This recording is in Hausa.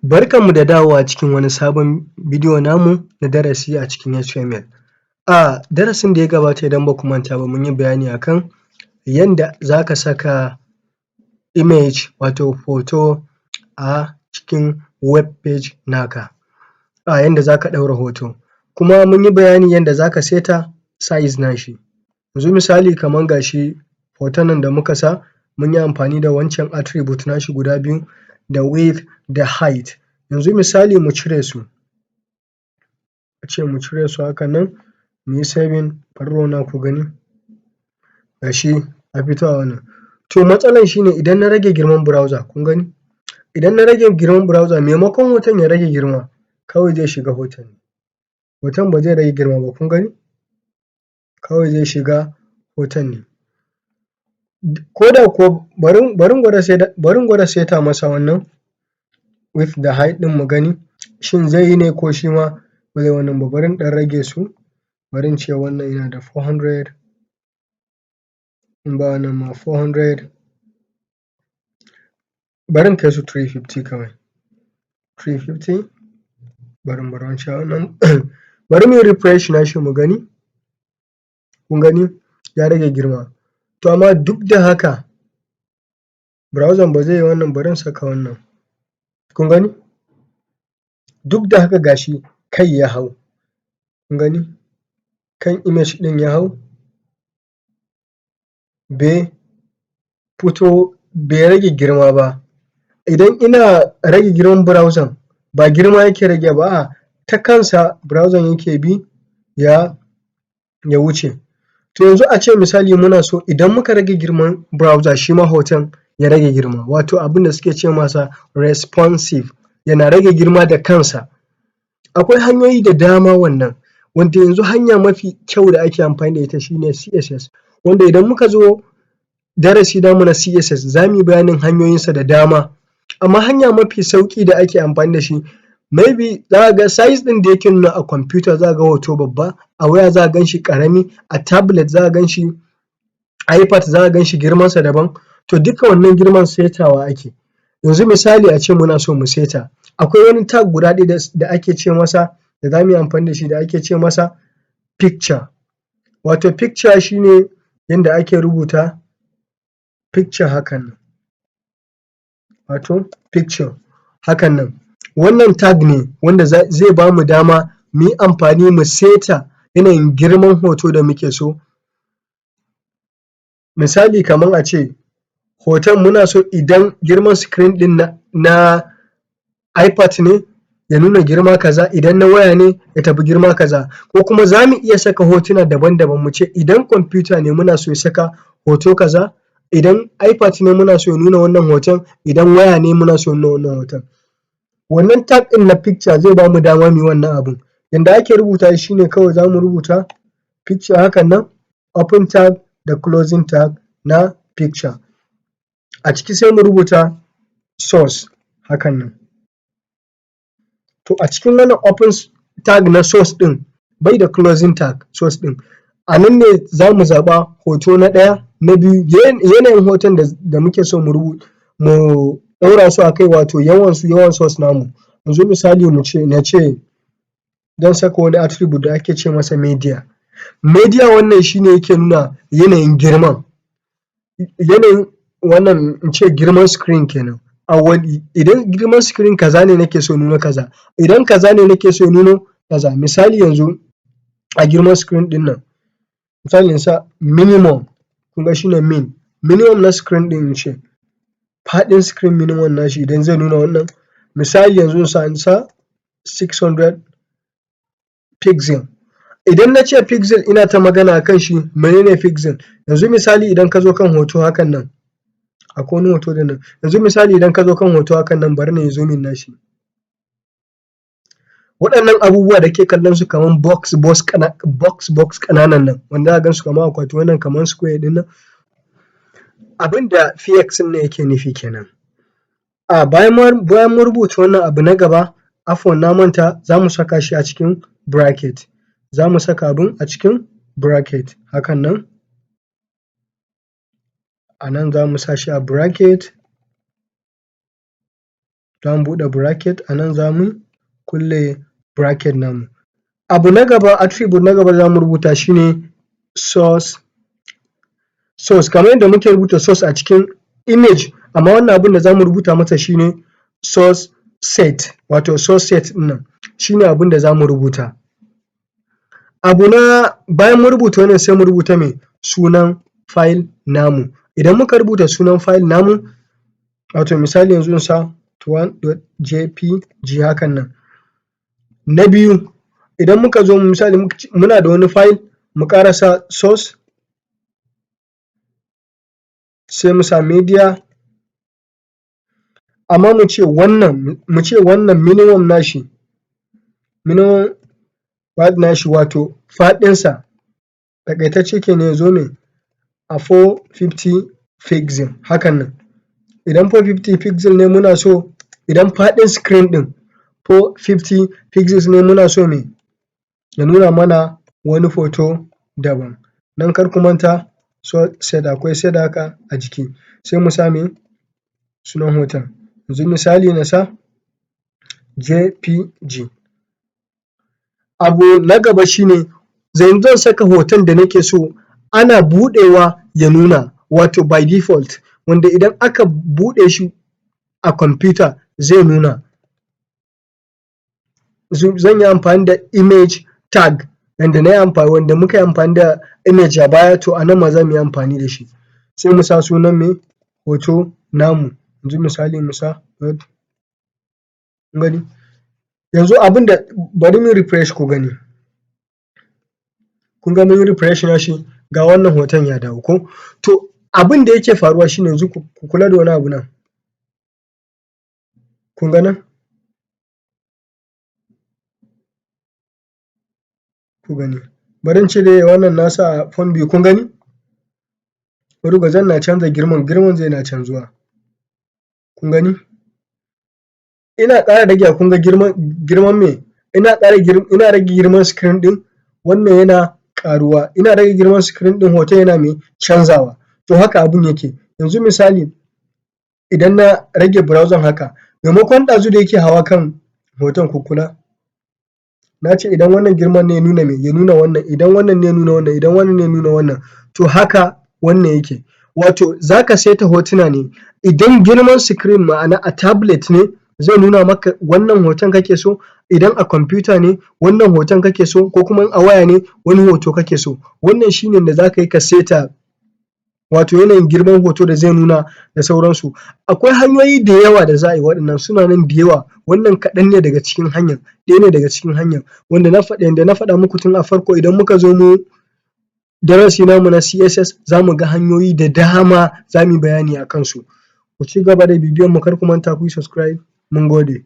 Barkanmu da dawowa cikin wani sabon bidiyo namu na darasi a cikin HTML. A darasin da ya gabata idan ba ku manta ba mun yi bayani akan yanda za ka saka image wato hoto a cikin web page naka, yanda za ka ɗaura hoto, kuma mun yi bayani yanda za ka saita size nashi. Yanzu misali kaman ga shi hoton nan da muka sa mun yi amfani da wancan attribute nashi guda biyu da width da height. Yanzu misali mu cire su, mu cire su haka nan mu yi saving, bari mu nuna ku gani ga shi ya fito a wannan. To matsalan shi ne idan na rage girman browser kun gani, idan na rage girman browser maimakon hoton ya rage girma kawai zai shiga hoton ne, hoton ba zai rage girma ba kun gani, kawai zai shiga hoton ne. Ko da kuwa bari in gwada saita masa wannan width da height ɗin mu gani shin zai yi ne ko shi ma ba zai wannan ba. Bari in ɗan rage su, bari in ce wannan yana da 400, in ba wannan ma 400, bari in kai su 350 kawai, 350, bari in bar wancan wannan bari mu yi refresh nashi mu gani, kun gani ya rage girma. To amma duk da haka browser ba zai yi wannan, bari in saka wannan, kun gani duk da haka ga shi kai ya hau, kun gani kan image ɗin ya hau bai fito, bai rage girma ba. Idan ina rage girman browser ba girma yake ragewa ba, a'a ta kansa browser yake bi ya wuce. To yanzu a ce misali muna so idan muka rage girman browser shi ma hoton ya rage girma, wato abin da suke ce masa responsive, yana rage girma da kansa. Akwai hanyoyi da dama wannan, wanda yanzu hanya mafi kyau da ake amfani da ita shi ne CSS, wanda idan muka zo darasi namu na CSS za mu yi bayanin hanyoyinsa da dama. Amma hanya mafi sauƙi da ake amfani da shi maybe za ka ga size ɗin da yake nuna a computer za ka ga hoto babba, a waya za ka gan shi ƙarami, a tablet za ka gan shi, iPad za ka gan shi girmansa daban, to duka wannan girman saitawa ake. Yanzu misali a ce muna so mu saita, akwai wani tag guda ɗaya da ake ce masa, da za mu yi amfani da shi, da ake ce masa picture, wato picture shi ne yanda ake rubuta picture hakan nan, wato picture hakan nan. Wannan tag ne wanda zai ba mu dama mu yi amfani mu saita yanayin girman hoto da muke so. Misali kaman a ce hoton muna so idan girman screen ɗin na iPad ne ya nuna girma kaza, idan na waya ne ya tafi girma kaza, ko kuma za mu iya saka hotuna daban-daban mu ce idan computer ne muna so ya saka hoto kaza, idan iPad ne muna so ya nuna wannan hoton, idan waya ne muna so ya nuna wannan hoton. Wannan tag ɗin na picture zai ba mu dama mu yi wannan abun. Yanda ake rubuta shi shi ne kawai za mu rubuta picture hakan nan, open tag da closing tag na picture. A ciki sai mu rubuta source hakan nan. To a cikin wannan open tag na source ɗin bai da closing tag source ɗin, a nan ne za mu zaɓa hoto na ɗaya, na biyu, yanayin hoton da muke so mu ɗaura su a kai, wato yawan source namu. Yanzu misali na ce zan saka wani attribute da ake ce masa media. Media wannan shi ne yake nuna yanayin girman, yanayin wannan in ce girman screen kenan. Idan girman screen kaza ne nake so ya nuna kaza, idan kaza ne nake so ya nuna kaza. Misali yanzu a girman screen ɗin nan, misali in sa minimum, kun ga shi ne minimum na screen ɗin in ce faɗin screen minimum nashi idan zai nuna wannan, misali yanzu in sa 600 pixel. Idan na ce pixel ina ta magana a kan shi, mene ne pixel? Yanzu misali idan ka zo kan hoto hakan nan, akwai wani hoto da nan, yanzu misali idan ka zo kan hoto hakan nan, bari na yi zooming nashi. Waɗannan abubuwa da kake kallon su kaman box ƙananan nan, wanda za ka gan su kaman akwati, wannan kaman square ɗin nan, abin da px ɗin nan yake nufi kenan. Bayan mun rubuta wannan abu na gaba, afwan na manta, za mu saka shi a cikin bracket, za mu saka abun a cikin bracket hakan nan, a nan za mu sa shi a bracket, za mu buɗe bracket, a nan za mu kulle bracket namu. Abu na gaba, attribute na gaba za mu rubuta shi ne source. Kamar yadda muke rubuta source a cikin image, amma wannan abin da za mu rubuta masa shi ne source set, wato source set ɗin nan shi ne abin da za mu rubuta. Bayan mun rubuta wannan sai mu rubuta me? Sunan file namu. Idan muka rubuta sunan file namu, wato misali yanzu in sa 1.jpg hakan nan. Na biyu, idan muka zo misali muna da wani file, mu ƙara sa source, sai mu sa media, amma mu ce wannan minimum nashi wato faɗinsa taƙaitacce kenan ya zo me? A 450 pixel hakan nan. Idan 450 pixel ne muna so, idan faɗin screen ɗin 450 pixels ne muna so me? Ya nuna mana wani hoto daban. Nan kar ku manta set akwai set haka a jiki, sai mu sa me? Sunan hoton. Yanzu misali na sa JPG. Abu na gaba shi ne zan saka hoton da nake so ana buɗewa ya nuna, wato by default, wanda idan aka buɗe shi a kwamfuta zai nuna. Zan yi amfani da image tag wanda muka yi amfani da image a baya, to a nan ma za mu yi amfani da shi. Sai mu sa sunan me? Hoto namu. Yanzu misali mu sa kun gani? Yanzu bari mu yi refresh ku gani. Kun ga mun yi refresh nashi, ga wannan hoton ya dawo ko? To abin da yake faruwa shi ne, yanzu ku kula da wani abu nan. Kun ga nan? Ku gani. Bari in cire wannan na sa a phone view, kun gani? Bari ku zan na canza girman zai na canzuwa. Kun gani? Ina ƙara rage kun ga girman me? Ina rage girman screen ɗin, wannan yana ƙaruwa. Ina rage girman screen ɗin, hoton yana me? Canzawa. To haka abun yake. Yanzu misali idan na rage browser haka, maimakon ɗazu da yake hawa kan hoton, ku kula. Na ce idan wannan girman ne ya nuna me? Ya nuna wannan. Idan wannan ne ya nuna wannan. Idan wannan ne ya nuna wannan. To haka wannan yake. Wato za ka saita hotuna ne, idan girman screen ma'ana a tablet ne zai nuna maka wannan hoton kake so, idan a kwamfuta ne wannan hoton kake so, ko kuma a waya ne wani hoto kake so. Wannan shi ne da za ka yi ka saita wato yanayin girman hoto da zai nuna da sauransu. Akwai hanyoyi da yawa da za a yi waɗannan, suna nan da yawa. Wannan kaɗan ne daga cikin hanyar, ɗaya ne daga cikin hanyar, wanda na faɗa muku tun a farko. Idan muka zo mu darasi namu na CSS za mu ga hanyoyi da dama, za mu yi bayani a kansu. Ku ci gaba da bibiyan mu, kar ku manta ku yi subscribe. Mun gode.